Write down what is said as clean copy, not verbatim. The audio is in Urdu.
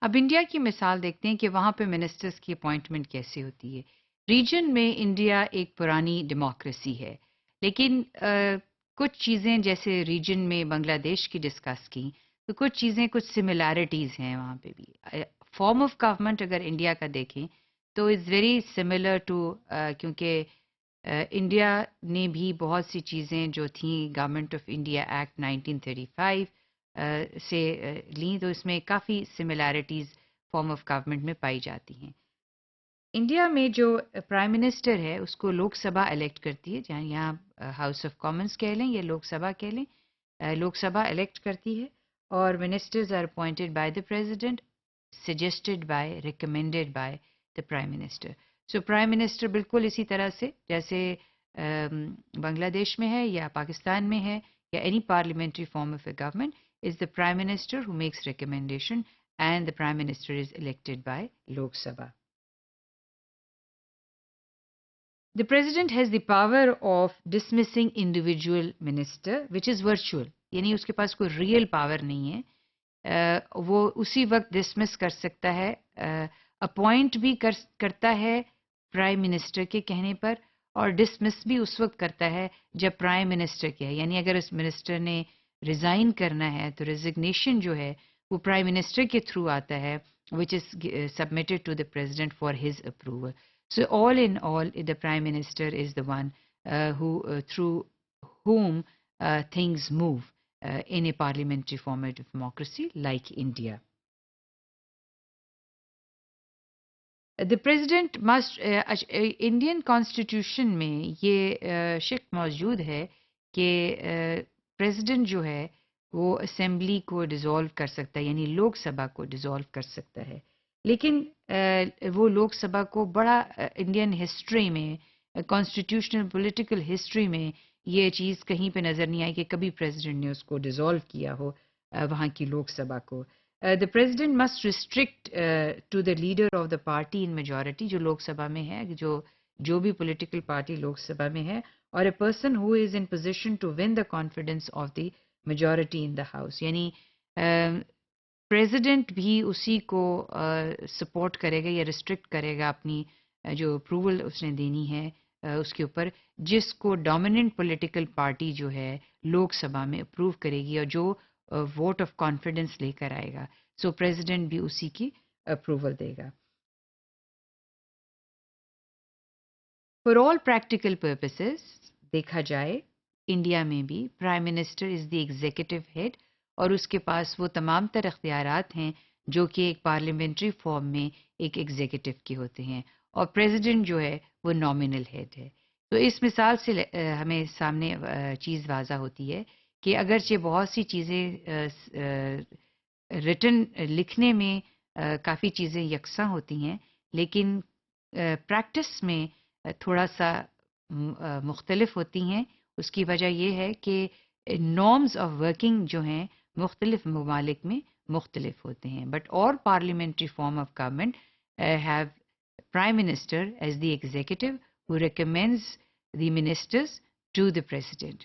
اب انڈیا کی مثال دیکھتے ہیں کہ وہاں پہ منسٹرز کی اپوائنٹمنٹ کیسے ہوتی ہے۔ ریجن میں انڈیا ایک پرانی ڈیموکریسی ہے، لیکن کچھ چیزیں جیسے ریجن میں بنگلہ دیش کی ڈسکس کی، تو کچھ چیزیں کچھ سملیرٹیز ہیں وہاں پہ بھی۔ فارم آف گورنمنٹ اگر انڈیا کا دیکھیں تو از ویری سملر ٹو، کیونکہ انڈیا نے بھی بہت سی چیزیں جو تھیں گورنمنٹ آف انڈیا ایکٹ 1935 سے لیں، تو اس میں کافی سملیرٹیز فارم آف گورنمنٹ میں پائی جاتی ہیں۔ انڈیا میں جو پرائم منسٹر ہے اس کو لوک سبھا الیکٹ کرتی ہے، جہاں یہاں ہاؤس آف کامنس کہہ لیں یا لوک سبھا کہہ لیں، لوک سبھا الیکٹ کرتی ہے، اور ministers are appointed by the president, suggested by, recommended by the prime minister. So prime minister بالکل اسی طرح سے جیسے بنگلہ دیش میں ہے یا پاکستان میں ہے یا any parliamentary form of a government, is the prime minister who makes recommendation and the prime minister is elected by Lok Sabha. The President has the power of dismissing individual minister, which is virtual. یعنی اس کے پاس کوئی ریئل پاور نہیں ہے، وہ اسی وقت ڈسمس کر سکتا ہے، اپوائنٹ بھی کرتا ہے پرائم منسٹر کے کہنے پر، اور ڈسمس بھی اس وقت کرتا ہے جب پرائم منسٹر کہے، یعنی اگر اس منسٹر نے ریزائن کرنا ہے تو ریزگنیشن جو ہے وہ پرائم منسٹر کے تھرو آتا ہے، which is submitted to the president for his approval. So all in all, the Prime Minister is the one through whom things move in a parliamentary format of democracy like India. The President must, Indian Constitution میں یہ شک موجود ہے کہ President جو ہے وہ اسمبلی کو ڈیزالو کر سکتا ہے، یعنی لوک سبھا کو ڈیزالو کر سکتا ہے، لیکن وہ لوک سبھا کو بڑا انڈین ہسٹری میں، کانسٹیٹیوشنل پولیٹیکل ہسٹری میں یہ چیز کہیں پہ نظر نہیں آئی کہ کبھی پریزیڈنٹ نے اس کو ڈیزالو کیا ہو وہاں کی لوک سبھا کو۔ The President must restrict to the leader of the party in majority جو لوک سبھا میں ہے، جو بھی پولیٹیکل پارٹی لوک سبھا میں ہے، اور a person who is in position to win the confidence of the majority in the house، یعنی پریزیڈنٹ بھی اسی کو سپورٹ کرے گا یا ریسٹرکٹ کرے گا اپنی جو اپروول اس نے دینی ہے اس کے اوپر، جس کو ڈومیننٹ پولیٹیکل پارٹی جو ہے لوک سبھا میں اپروو کرے گی اور جو ووٹ آف کانفیڈنس لے کر آئے گا، سو پریزیڈنٹ بھی اسی کی اپروول دے گا۔ فار آل پریکٹیکل پرپسز دیکھا جائے انڈیا میں بھی prime minister is the executive head, اور اس کے پاس وہ تمام تر اختیارات ہیں جو کہ ایک پارلیمنٹری فارم میں ایک ایگزیکٹو کے ہوتے ہیں، اور پریزیڈنٹ جو ہے وہ نامنل ہیڈ ہے۔ تو اس مثال سے ہمیں سامنے چیز واضح ہوتی ہے کہ اگرچہ بہت سی چیزیں ریٹن لکھنے میں کافی چیزیں یکساں ہوتی ہیں، لیکن پریکٹس میں تھوڑا سا مختلف ہوتی ہیں۔ اس کی وجہ یہ ہے کہ نارمز آف ورکنگ جو ہیں مختلف ممالک میں مختلف ہوتے ہیں، بٹ اور parliamentary form of government have prime minister as the executive who recommends the ministers to the president.